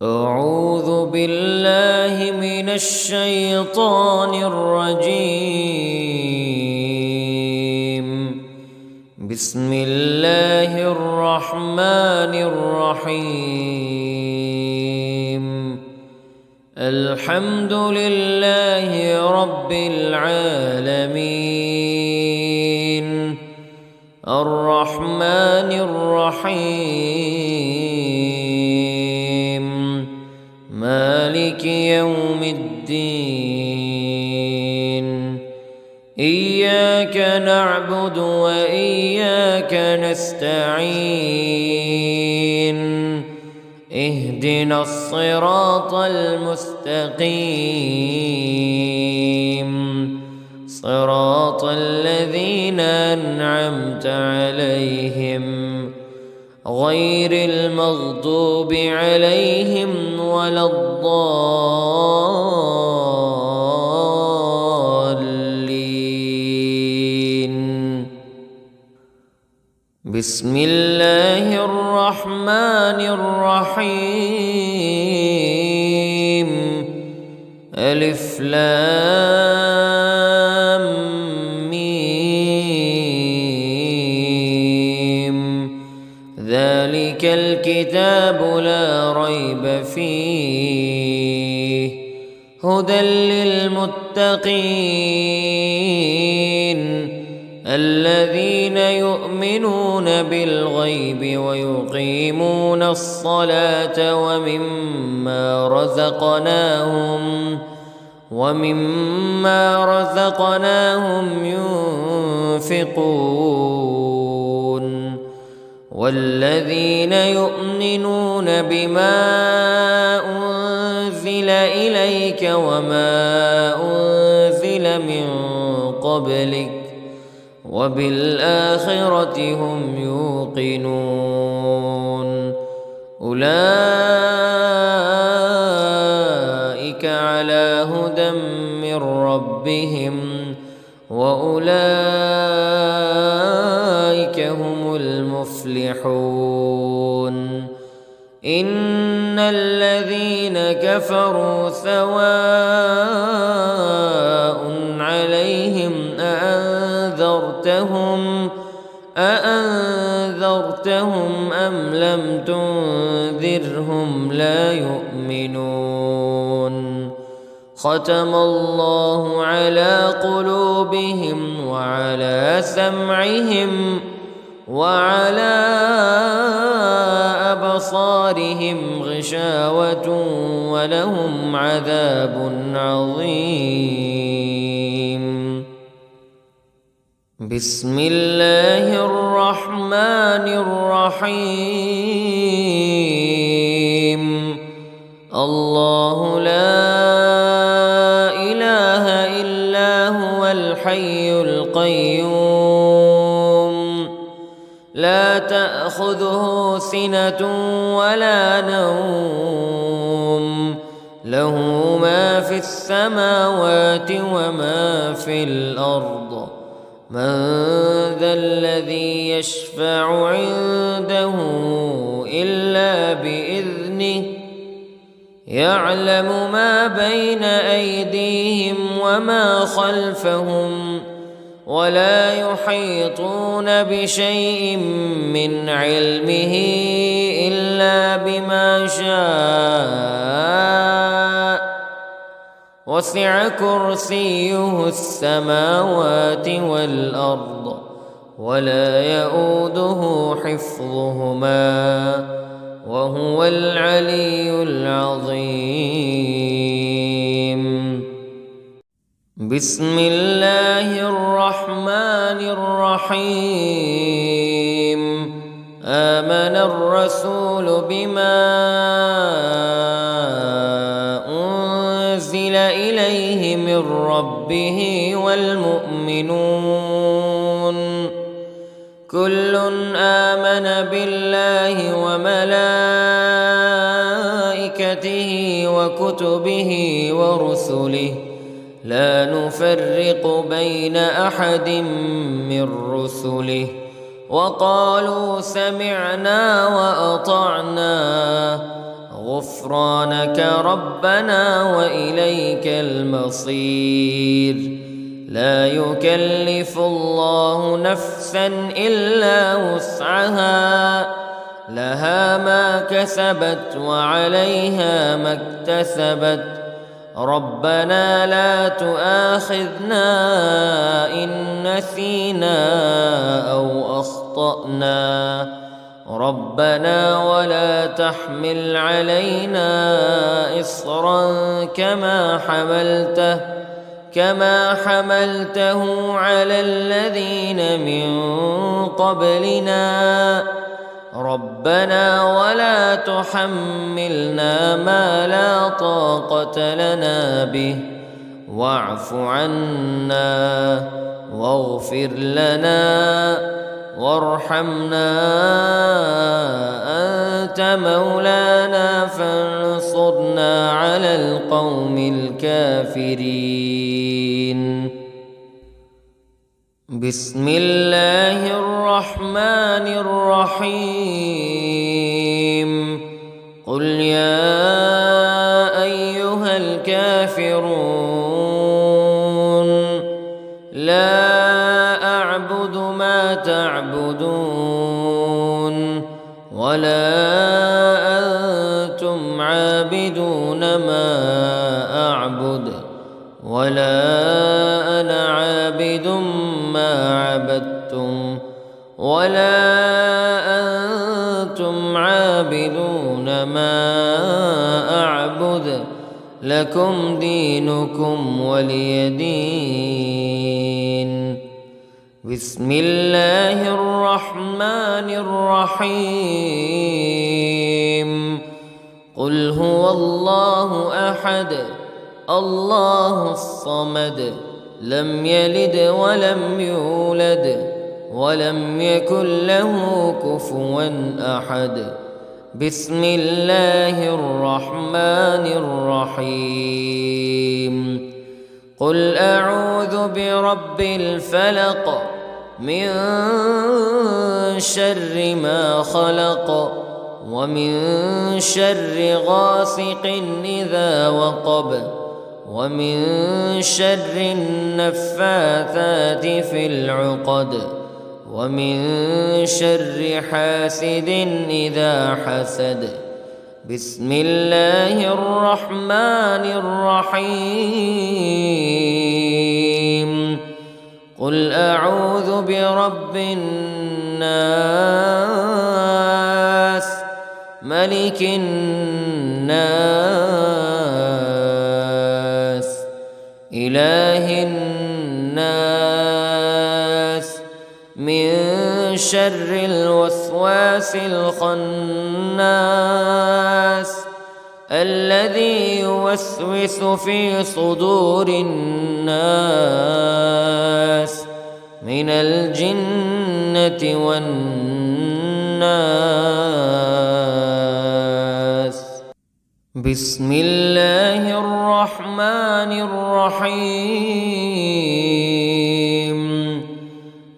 أعوذ بالله من الشيطان الرجيم. بسم الله الرحمن الرحيم. الحمد لله رب العالمين الرحمن الرحيم مالك يوم الدين. إياك نعبد وإياك نستعين. اهدنا الصراط المستقيم صراط الذين أنعمت عليهم غير المغضوب عليهم ولا الضالين. بسم الله الرحمن الرحيم. ألف لام ميم. ذلك الكتاب لا ريب فيه هدى للمتقين الذين يؤمنون بالغيب ويقيمون الصلاة ومما رزقناهم ينفقون. والذين يؤمنون بما أنزل إليك وما أنزل من قبلك وبالآخرة هم يوقنون. أولئك على هدى من ربهم وأولئك هم المفلحون. إن الذين كفروا سواء عليهم أأنذرتهم أم لم تنذرهم لا يؤمنون. ختم الله على قلوبهم وعلى سمعهم وعلى أبصارهم غشاوة ولهم عذاب عظيم. بسم الله الرحمن الرحيم. الله لا إله إلا هو الحي القيوم لا تأخذه سنة ولا نوم له ما في السماوات وما في الأرض. من ذا الذي يشفع عنده إلا بإذنه يعلم ما بين أيديهم وما خلفهم ولا يحيطون بشيء من علمه إلا بما شاء. وسع كرسيه السماوات والأرض ولا يؤوده حفظهما وهو العلي العظيم. بسم الله الرحمن الرحيم. آمن الرسول بما أنزل إليه من ربه والمؤمنون كل آمن بالله وملائكته وكتبه ورسله لا نفرق بين أحد من رسله وقالوا سمعنا وأطعنا غفرانك ربنا وإليك المصير. لا يكلف الله نفسا إلا وسعها، لها ما كسبت وعليها ما اكتسبت. ربنا لا تؤاخذنا إن نسينا أو أخطأنا. ربنا ولا تحمل علينا إصرا كما حملته على الذين من قبلنا. ربنا ولا تحملنا ما لا طاقة لنا به، واعف عنا واغفر لنا وارحمنا، أنت مولانا فانصرنا على القوم الكافرين. بسم الله الرحمن الرحيم. قل يا أيها الكافرون لا أعبد ما تعبدون ولا أنتم عابدون ما أعبد ولا أنا عابد ما عبدتم ولا أنتم عابدون ما أعبد، لكم دينكم ولي دين. بسم الله الرحمن الرحيم. قل هو الله أحد الله الصمد، لم يلد ولم يولد ولم يكن له كفوا أحد. بسم الله الرحمن الرحيم. قل أعوذ برب الفلق من شر ما خلق ومن شر غاسق إذا وقب ومن شر النفاثات في العقد ومن شر حاسد إذا حسد. بسم الله الرحمن الرحيم. قل أعوذ برب الناس ملك الناس إله الناس من شر الوسواس الخناس الذي يوسوس في صدور الناس من الجنة والناس. بسم الله الرحمن الرحيم.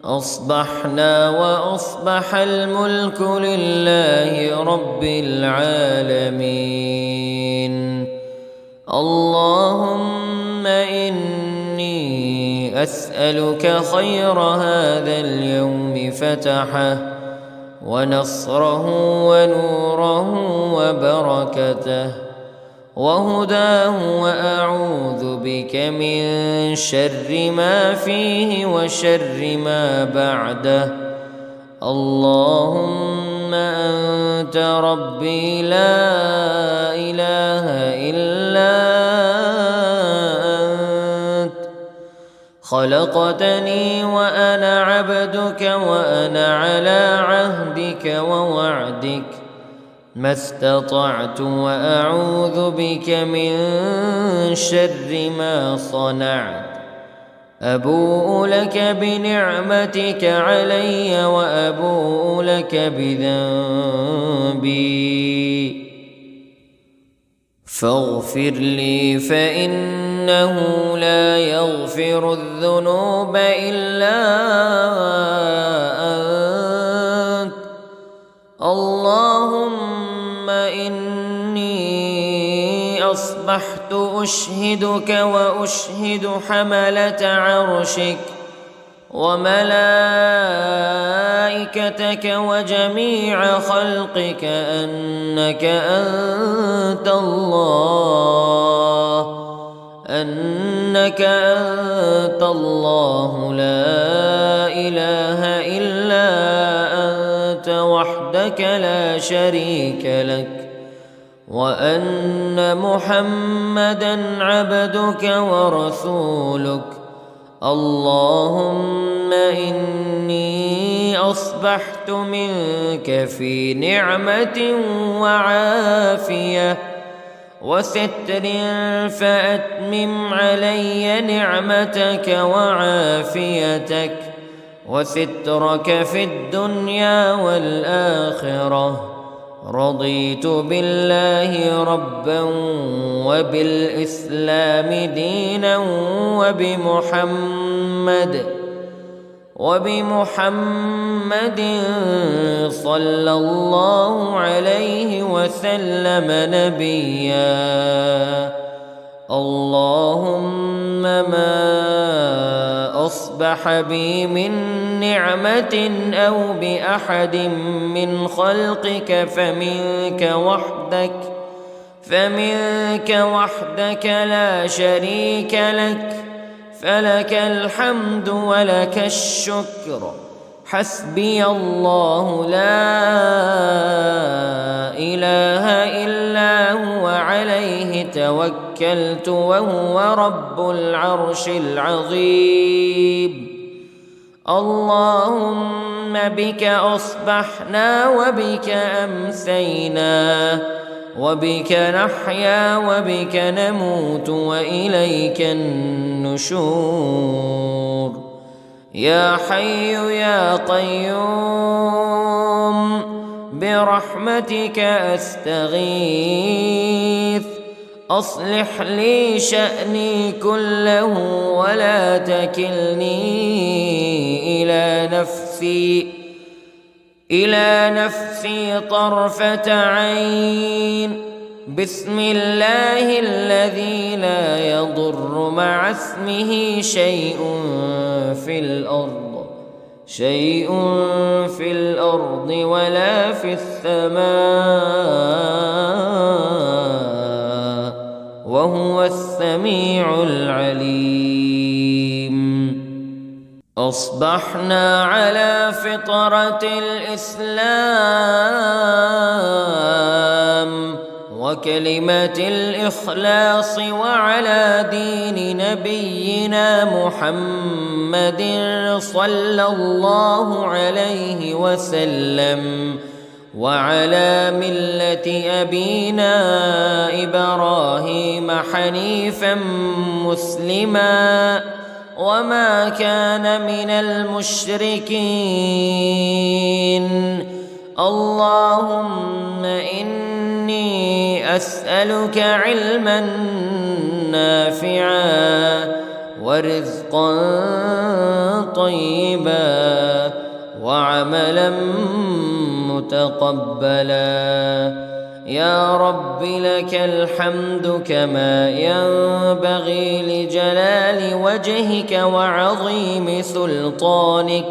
أصبحنا وأصبح الملك لله رب العالمين. اللهم إني أسألك خير هذا اليوم فتحه ونصره ونوره وبركته وهداه، وأعوذ بك من شر ما فيه وشر ما بعده. اللهم أنت ربي لا إله إلا أنت، خلقتني وأنا عبدك وأنا على عهدك ووعدك ما استطعت، وأعوذ بك من شر ما صنعت. أبوء لك بنعمتك علي وأبوء لك بذنبي فاغفر لي، فإنه لا يغفر الذنوب إلا أنت. اللهم إني أصبحت أشهدك وأشهد حملة عرشك وملائكتك وجميع خلقك أنك أنت الله لا إله إلا أنت وحدك لا شريك لك، وأن محمدًا عبدك ورسولك. اللهم إني أصبحت منك في نعمة وعافية وستر، فأتمم علي نعمتك وعافيتك وسترك في الدنيا والآخرة. رضيت بالله ربا وبالإسلام دينا وبمحمد صلى الله عليه وسلم نبيا. اللهم ما أصبح بي من نعمة أو بأحد من خلقك فمنك وحدك لا شريك لك، فلك الحمد ولك الشكر. حسبي الله لا إله إلا هو عليه توكلت وهو رب العرش العظيم. اللهم بك أصبحنا وبك أمسينا وبك نحيا وبك نموت وإليك النشور. يا حي يا قيوم برحمتك أستغيث، أصلح لي شأني كله ولا تكلني إلى نفسي طرفة عين. بسم الله الذي لا يضر مع اسمه شيء في الأرض ولا في السماء، وهو السميع العليم. أصبحنا على فطرة الإسلام وكلمة الإخلاص وعلى دين نبينا محمد صلى الله عليه وسلم، وعلى ملة أبينا إبراهيم حنيفا مسلما وما كان من المشركين. اللهم إني أسألك علما نافعا ورزقا طيبا وعملا متقبلا. يا رب لك الحمد كما ينبغي لجلال وجهك وعظيم سلطانك.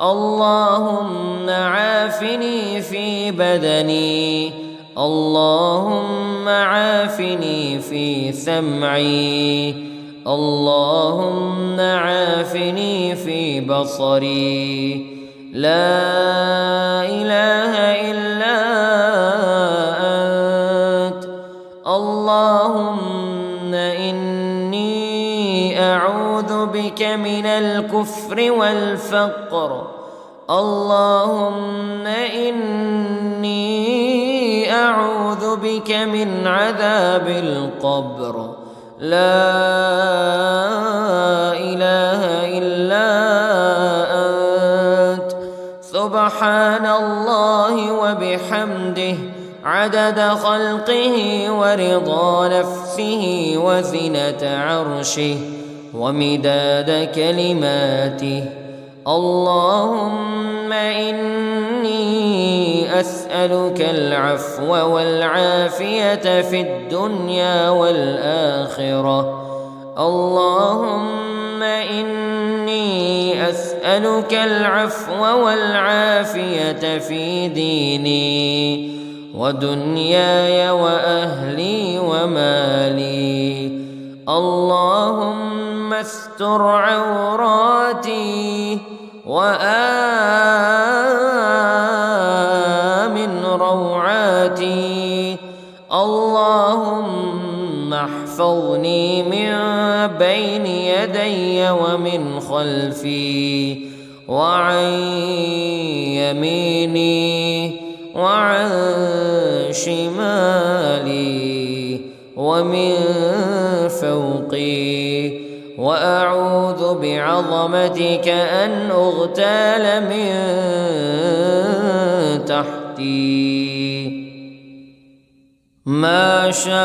اللهم عافني في بدني، اللهم عافني في سمعي، اللهم عافني في بصري. لا إله إلا أنت. اللهم إني أعوذ بك من الكفر والفقر. اللهم إني أعوذ بك من عذاب القبر. لا إله إلا أنت. سبحان الله وبحمده عدد خلقه ورضا نفسه وزنة عرشه ومداد كلماته. اللهم إني أسألك العفو والعافية في الدنيا والآخرة. اللهم إني أسألك العفو والعافية في ديني ودنياي وأهلي ومالي. اللهم استر عوراتي وآمن روعاتي. اللهم احفظني من بين يدي ومن خلفي وعن يميني وعن شمالي ومن فوقي، وأعوذ بعظمتك أن أغتال من تحتي. ما شاء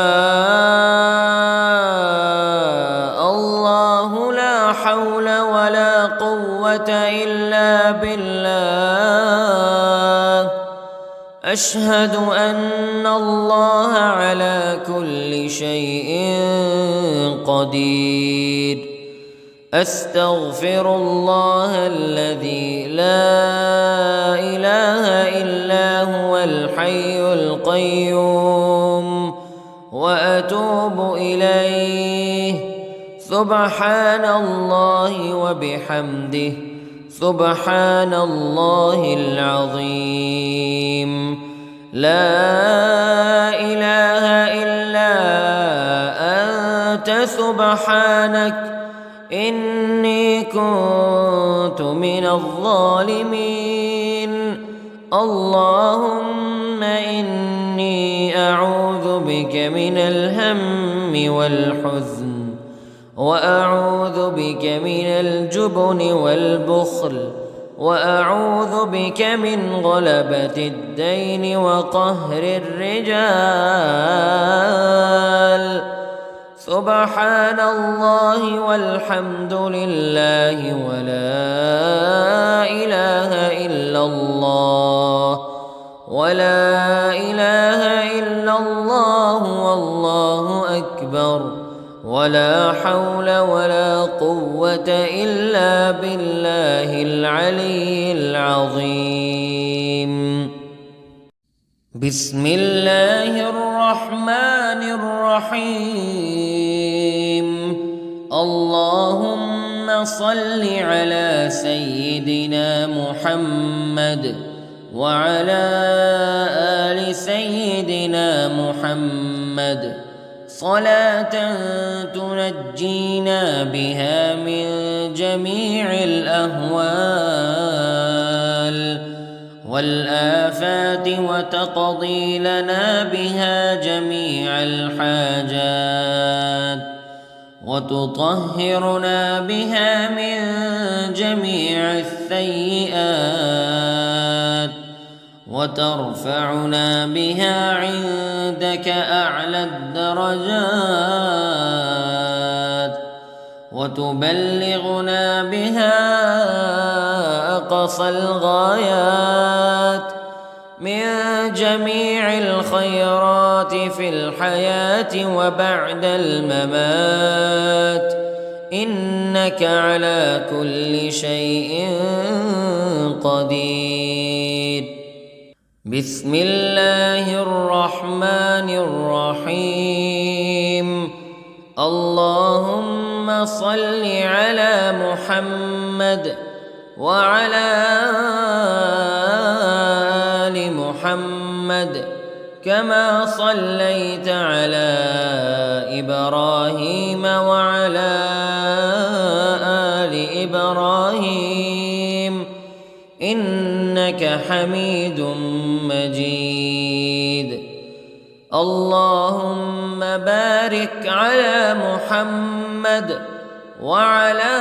الله لا حول ولا قوة إلا بالله. أشهد أن الله على كل شيء قدير. أستغفر الله الذي لا إله إلا هو الحي القيوم وأتوب إليه. سبحان الله وبحمده، سبحان الله العظيم. لا إله إلا أنت سبحانك إني كنت من الظالمين. اللهم إني أعوذ بك من الهم والحزن، وأعوذ بك من الجبن والبخل، وأعوذ بك من غلبة الدين وقهر الرجال. سبحان الله والحمد لله ولا إله إلا الله، ولا إله إلا الله والله أكبر، ولا حول ولا قوة إلا بالله العلي العظيم. بسم الله الرحمن الرحيم. اللهم صل على سيدنا محمد وعلى آل سيدنا محمد صلاة تنجينا بها من جميع الأهوال والآفات وتقضي لنا بها جميع الحاجات وتطهرنا بها من جميع السيئات وترفعنا بها عندك أعلى الدرجات وتبلغنا بها أقصى الغايات من جميع الخيرات في الحياة وبعد الممات، إنك على كل شيء قدير. بسم الله الرحمن الرحيم. اللهم صل على محمد وعلى آل محمد كما صليت على إبراهيم وعلى آل إبراهيم إنك حميد مجيد. اللهم بارك على محمد وعلى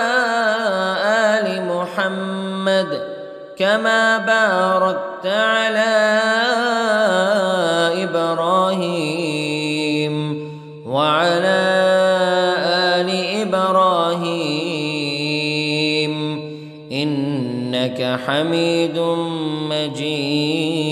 آل محمد كما باركت على إبراهيم وعلى آل إبراهيم إنك حميد مجيد.